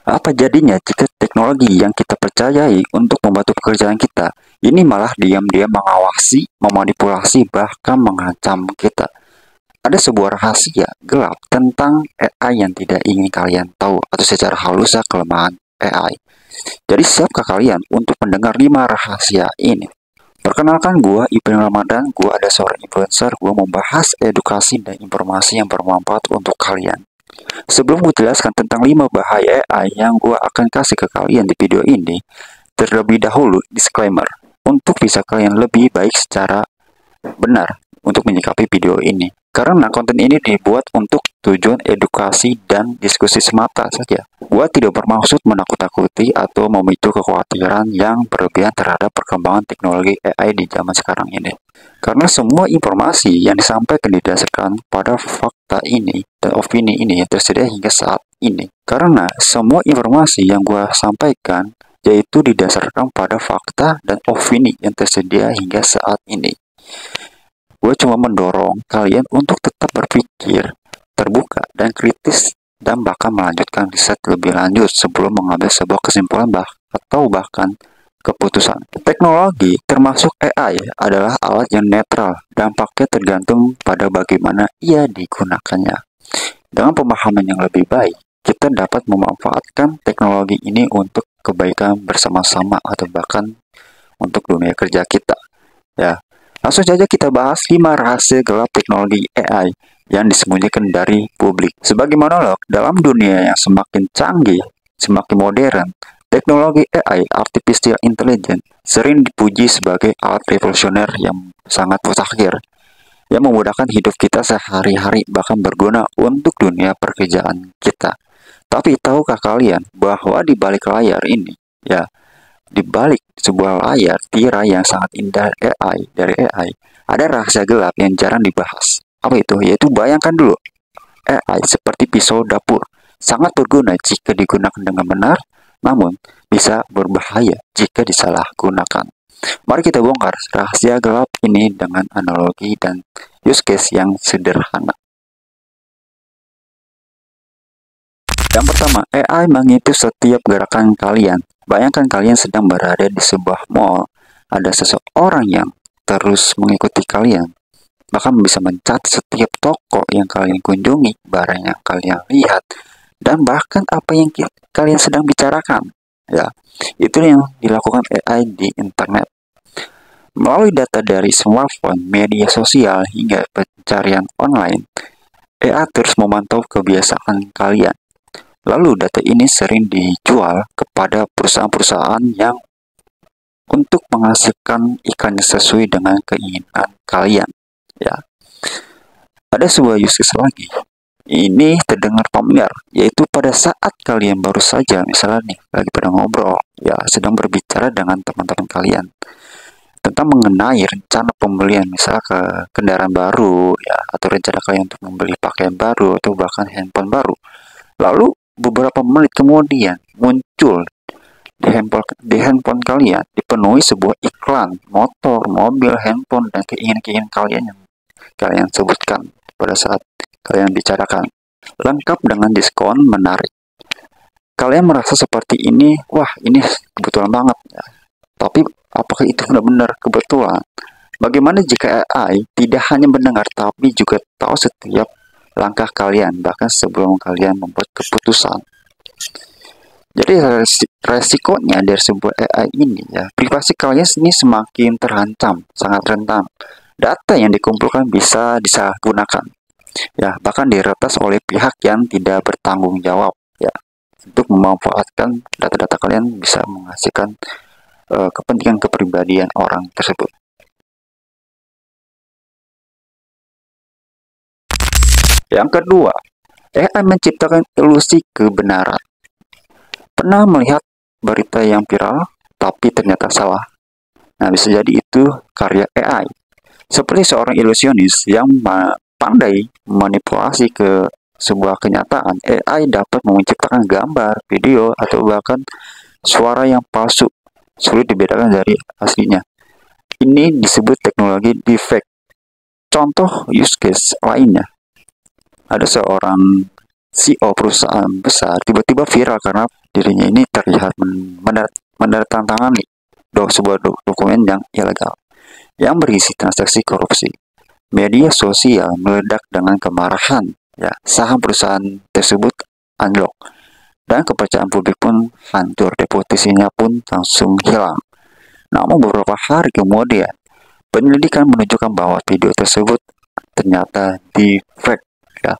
Apa jadinya jika teknologi yang kita percayai untuk membantu pekerjaan kita, ini malah diam-diam mengawasi, memanipulasi, bahkan mengancam kita? Ada sebuah rahasia gelap tentang AI yang tidak ingin kalian tahu, atau secara halus kelemahan AI. Jadi siapkah kalian untuk mendengar 5 rahasia ini? Perkenalkan gue Ipin Ramadan, gue ada seorang influencer, gue membahas edukasi dan informasi yang bermanfaat untuk kalian. Sebelum gue jelaskan tentang 5 bahaya AI yang gue akan kasih ke kalian di video ini, terlebih dahulu disclaimer, untuk bisa kalian lebih baik secara benar untuk menyikapi video ini. Karena konten ini dibuat untuk tujuan edukasi dan diskusi semata saja. Gua tidak bermaksud menakut-takuti atau memicu kekhawatiran yang berlebihan terhadap perkembangan teknologi AI di zaman sekarang ini. Karena semua informasi yang disampaikan didasarkan pada fakta ini dan opini ini yang tersedia hingga saat ini. Karena semua informasi yang gua sampaikan yaitu didasarkan pada fakta dan opini yang tersedia hingga saat ini. Gue cuma mendorong kalian untuk tetap berpikir terbuka dan kritis dan bahkan melanjutkan riset lebih lanjut sebelum mengambil sebuah kesimpulan atau bahkan keputusan. Teknologi termasuk AI adalah alat yang netral, dampaknya tergantung pada bagaimana ia digunakannya. Dengan pemahaman yang lebih baik, kita dapat memanfaatkan teknologi ini untuk kebaikan bersama-sama atau bahkan untuk dunia kerja kita. Ya, langsung saja kita bahas 5 rahasia gelap teknologi AI yang disembunyikan dari publik. Sebagai monolog, dalam dunia yang semakin canggih, semakin modern, teknologi AI, Artificial Intelligence, sering dipuji sebagai alat revolusioner yang sangat mutakhir, yang memudahkan hidup kita sehari-hari, bahkan berguna untuk dunia pekerjaan kita. Tapi tahukah kalian bahwa di balik layar ini, ya, di balik sebuah layar tirai yang sangat indah dari AI, ada rahasia gelap yang jarang dibahas. Apa itu? Yaitu bayangkan dulu, AI seperti pisau dapur, sangat berguna jika digunakan dengan benar, namun bisa berbahaya jika disalahgunakan. Mari kita bongkar rahasia gelap ini dengan analogi dan use case yang sederhana. Yang pertama, AI mengikuti setiap gerakan kalian. Bayangkan kalian sedang berada di sebuah mall, ada seseorang yang terus mengikuti kalian, bahkan bisa mencatat setiap toko yang kalian kunjungi, barang yang kalian lihat, dan bahkan apa yang kalian sedang bicarakan. Ya, itu yang dilakukan AI di internet. Melalui data dari smartphone, media sosial, hingga pencarian online, AI terus memantau kebiasaan kalian. Lalu data ini sering dijual kepada perusahaan-perusahaan yang untuk menghasilkan iklan yang sesuai dengan keinginan kalian. Ya, ada sebuah use case lagi. Ini terdengar familiar, yaitu pada saat kalian baru saja, misalnya nih, lagi pada ngobrol, ya, sedang berbicara dengan teman-teman kalian tentang mengenai rencana pembelian, misalnya ke kendaraan baru, ya, atau rencana kalian untuk membeli pakaian baru atau bahkan handphone baru. Lalu beberapa menit kemudian muncul di handphone kalian dipenuhi sebuah iklan motor, mobil, handphone, dan keinginan-keinginan kalian yang kalian sebutkan pada saat kalian bicarakan, lengkap dengan diskon menarik. Kalian merasa seperti ini, wah ini kebetulan banget. Tapi apakah itu benar-benar kebetulan? Bagaimana jika AI tidak hanya mendengar tapi juga tahu setiap langkah kalian, bahkan sebelum kalian membuat keputusan? Jadi resikonya dari sebuah AI ini, ya, privasi kalian ini semakin terancam, sangat rentan. Data yang dikumpulkan bisa disalahgunakan, ya, bahkan diretas oleh pihak yang tidak bertanggung jawab, ya, untuk memanfaatkan data-data kalian bisa menghasilkan kepentingan kepribadian orang tersebut. Yang kedua, AI menciptakan ilusi kebenaran. Pernah melihat berita yang viral, tapi ternyata salah? Nah, bisa jadi itu karya AI. Seperti seorang ilusionis yang pandai manipulasi ke sebuah kenyataan, AI dapat menciptakan gambar, video, atau bahkan suara yang palsu, sulit dibedakan dari aslinya. Ini disebut teknologi deepfake. Contoh use case lainnya, ada seorang CEO perusahaan besar tiba-tiba viral karena dirinya ini terlihat menandatangani sebuah dokumen yang ilegal yang berisi transaksi korupsi. Media sosial meledak dengan kemarahan. Ya, saham perusahaan tersebut anjlok dan kepercayaan publik pun hancur. Reputasinya pun langsung hilang. Namun beberapa hari kemudian, penyelidikan menunjukkan bahwa video tersebut ternyata di-fake, ya,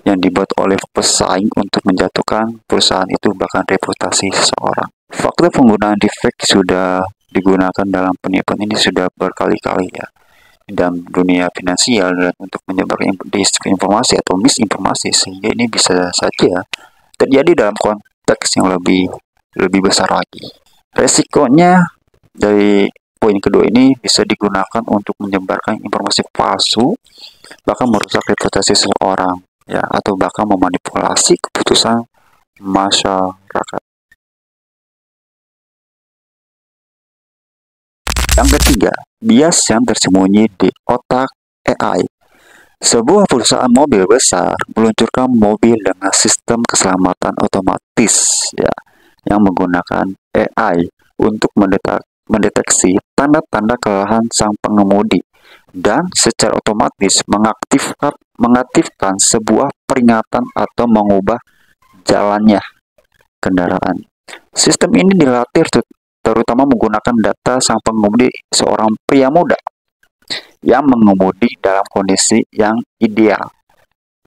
yang dibuat oleh pesaing untuk menjatuhkan perusahaan itu bahkan reputasi seseorang. Fakta penggunaan deepfake sudah digunakan dalam penipuan ini sudah berkali-kali, ya, dalam dunia finansial dan untuk menyebar disinformasi atau misinformasi, sehingga ini bisa saja terjadi dalam konteks yang lebih besar lagi. Resikonya dari poin kedua ini bisa digunakan untuk menyebarkan informasi palsu, bahkan merusak reputasi seseorang, ya, atau bahkan memanipulasi keputusan masyarakat. Yang ketiga, bias yang tersembunyi di otak AI. Sebuah perusahaan mobil besar meluncurkan mobil dengan sistem keselamatan otomatis, ya, yang menggunakan AI untuk mendeteksi tanda-tanda kelelahan sang pengemudi dan secara otomatis mengaktifkan sebuah peringatan atau mengubah jalannya kendaraan. Sistem ini dilatih terutama menggunakan data sang pengemudi, seorang pria muda yang mengemudi dalam kondisi yang ideal.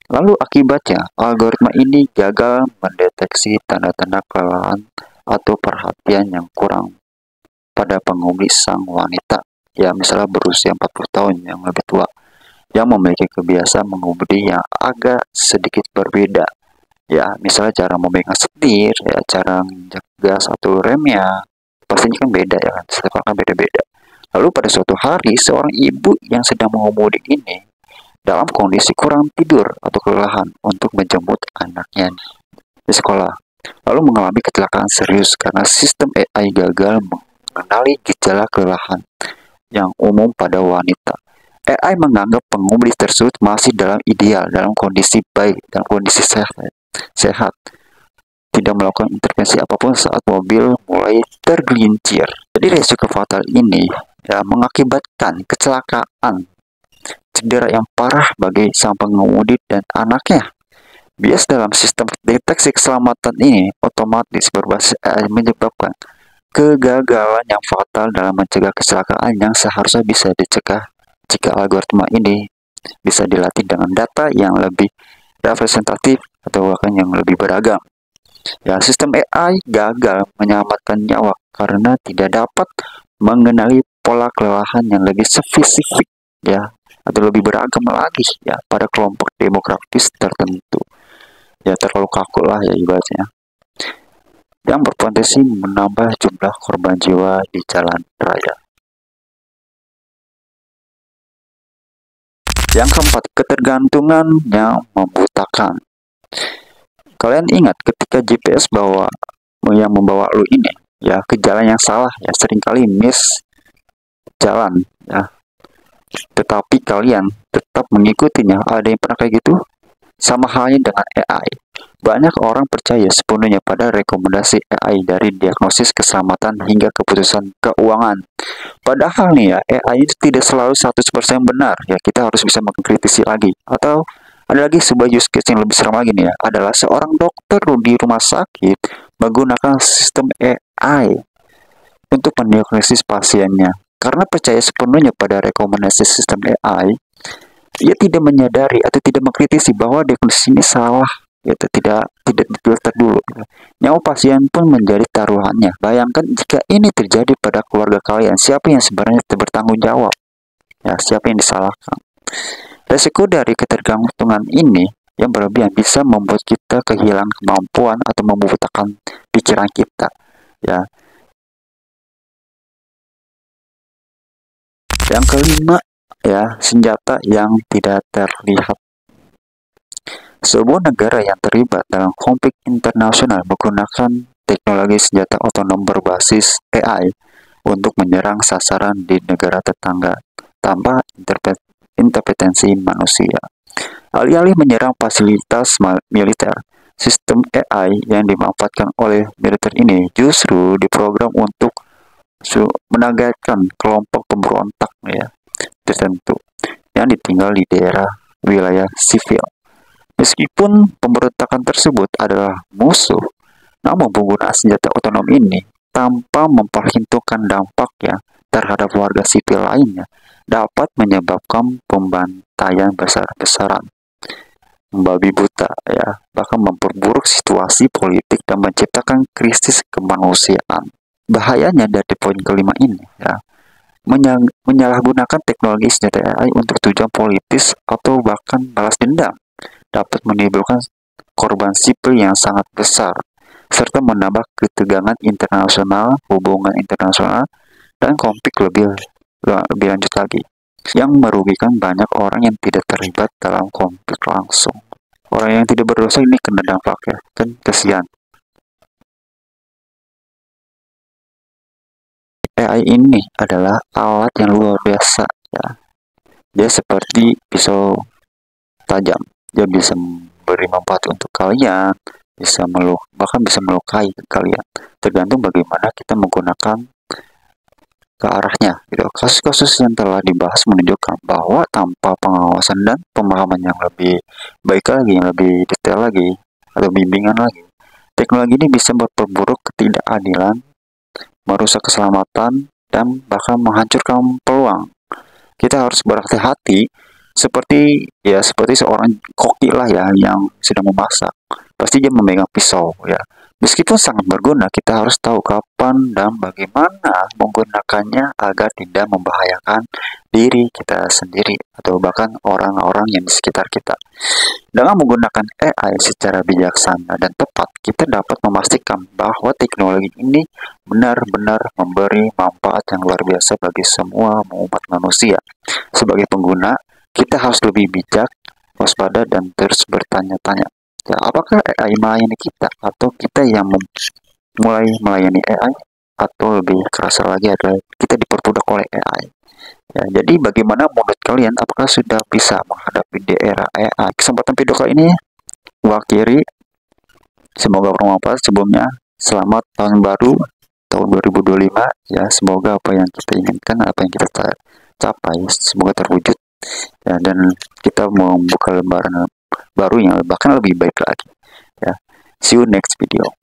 Lalu akibatnya, algoritma ini gagal mendeteksi tanda-tanda kelelahan atau perhatian yang kurang pada pengemudi sang wanita, ya, misalnya berusia 40 tahun yang lebih tua, yang memiliki kebiasaan mengemudi yang agak sedikit berbeda. Ya, misalnya cara memegang setir, ya, cara menginjak gas atau remnya, pastinya kan beda, ya kan, setiap orang kan beda-beda. Lalu pada suatu hari, seorang ibu yang sedang mengemudi ini dalam kondisi kurang tidur atau kelelahan untuk menjemput anaknya di sekolah, lalu mengalami kecelakaan serius karena sistem AI gagal mengenali gejala kelelahan yang umum pada wanita. AI menganggap pengemudi tersebut masih dalam ideal, dalam kondisi baik, dalam kondisi sehat, tidak melakukan intervensi apapun saat mobil mulai tergelincir. Jadi resiko fatal ini, ya, mengakibatkan kecelakaan, cedera yang parah bagi sang pengemudi dan anaknya. Bias dalam sistem deteksi keselamatan ini otomatis berbasis AI menyebabkan kegagalan yang fatal dalam mencegah kecelakaan yang seharusnya bisa dicegah jika algoritma ini bisa dilatih dengan data yang lebih representatif atau bahkan yang lebih beragam. Ya, sistem AI gagal menyelamatkan nyawa karena tidak dapat mengenali pola kelelahan yang lebih spesifik, ya, atau lebih beragam lagi, ya, pada kelompok demografis tertentu. Ya, terlalu kaku lah, ya, ibaratnya, yang berpotensi menambah jumlah korban jiwa di jalan raya. Yang keempat, ketergantungan yang membutakan. Kalian ingat ketika GPS yang membawa lu ini, ya, ke jalan yang salah, ya, seringkali miss jalan, ya, tetapi kalian tetap mengikutinya. Ada yang pernah kayak gitu? Sama halnya dengan AI. Banyak orang percaya sepenuhnya pada rekomendasi AI, dari diagnosis keselamatan hingga keputusan keuangan. Padahal nih, ya, AI itu tidak selalu 100% benar, ya, kita harus bisa mengkritisi lagi. Atau ada lagi sebuah use case yang lebih seram lagi nih, ya, adalah seorang dokter di rumah sakit menggunakan sistem AI untuk mendiagnosis pasiennya. Karena percaya sepenuhnya pada rekomendasi sistem AI, ia tidak menyadari atau tidak mengkritisi bahwa diagnosis ini salah, yaitu tidak difilter dulu. Nyawa pasien pun menjadi taruhannya. Bayangkan jika ini terjadi pada keluarga kalian, siapa yang sebenarnya bertanggung jawab? Ya, siapa yang disalahkan? Resiko dari ketergantungan ini yang berlebihan bisa membuat kita kehilangan kemampuan atau membutakan pikiran kita, ya. Yang kelima, ya, senjata yang tidak terlihat. Sebuah negara yang terlibat dalam konflik internasional menggunakan teknologi senjata otonom berbasis AI untuk menyerang sasaran di negara tetangga tanpa intervensi manusia. Alih-alih menyerang fasilitas militer, sistem AI yang dimanfaatkan oleh militer ini justru diprogram untuk menargetkan kelompok pemberontak ya tertentu yang ditinggal di daerah wilayah sivil. Meskipun pemberontakan tersebut adalah musuh, namun penggunaan senjata otonom ini tanpa memperhitungkan dampaknya terhadap warga sipil lainnya dapat menyebabkan pembantaian besar-besaran, membabi buta ya, bahkan memperburuk situasi politik dan menciptakan krisis kemanusiaan. Bahayanya dari poin kelima ini ya, menyalahgunakan teknologi senjata AI untuk tujuan politis atau bahkan balas dendam dapat menimbulkan korban sipil yang sangat besar serta menambah ketegangan internasional, hubungan internasional, dan konflik lebih lanjut lagi yang merugikan banyak orang yang tidak terlibat dalam konflik langsung. Orang yang tidak berdosa ini kena dampaknya, kan kesian. AI ini adalah alat yang luar biasa ya. Dia seperti pisau tajam. Dia bisa memberi manfaat untuk kalian, bahkan bisa melukai kalian. Tergantung bagaimana kita menggunakan ke arahnya. Gitu. Kasus-kasus yang telah dibahas menunjukkan bahwa tanpa pengawasan dan pemahaman yang lebih baik lagi, yang lebih detail lagi, atau bimbingan lagi, teknologi ini bisa memperburuk ketidakadilan, merusak keselamatan, dan bahkan menghancurkan peluang. Kita harus berhati-hati seperti seorang koki lah ya yang sedang memasak. Pasti dia memegang pisau ya. Meskipun sangat berguna, kita harus tahu kapan dan bagaimana menggunakannya agar tidak membahayakan diri kita sendiri atau bahkan orang-orang yang di sekitar kita. Dengan menggunakan AI secara bijaksana dan tepat, kita dapat memastikan bahwa teknologi ini benar-benar memberi manfaat yang luar biasa bagi semua umat manusia. Sebagai pengguna, kita harus lebih bijak, waspada, dan terus bertanya-tanya. Ya, apakah AI melayani kita atau kita yang mulai melayani AI, atau lebih kerasa lagi adalah kita diperbudak oleh AI. Ya, jadi bagaimana menurut kalian, apakah sudah bisa menghadapi di era AI? Kesempatan video kali ini akhiri, semoga bermanfaat. Sebelumnya selamat tahun baru tahun 2025 ya, semoga apa yang kita inginkan, apa yang kita capai semoga terwujud ya, dan kita membuka lembaran baru yang bahkan lebih baik lagi ya. See you next video.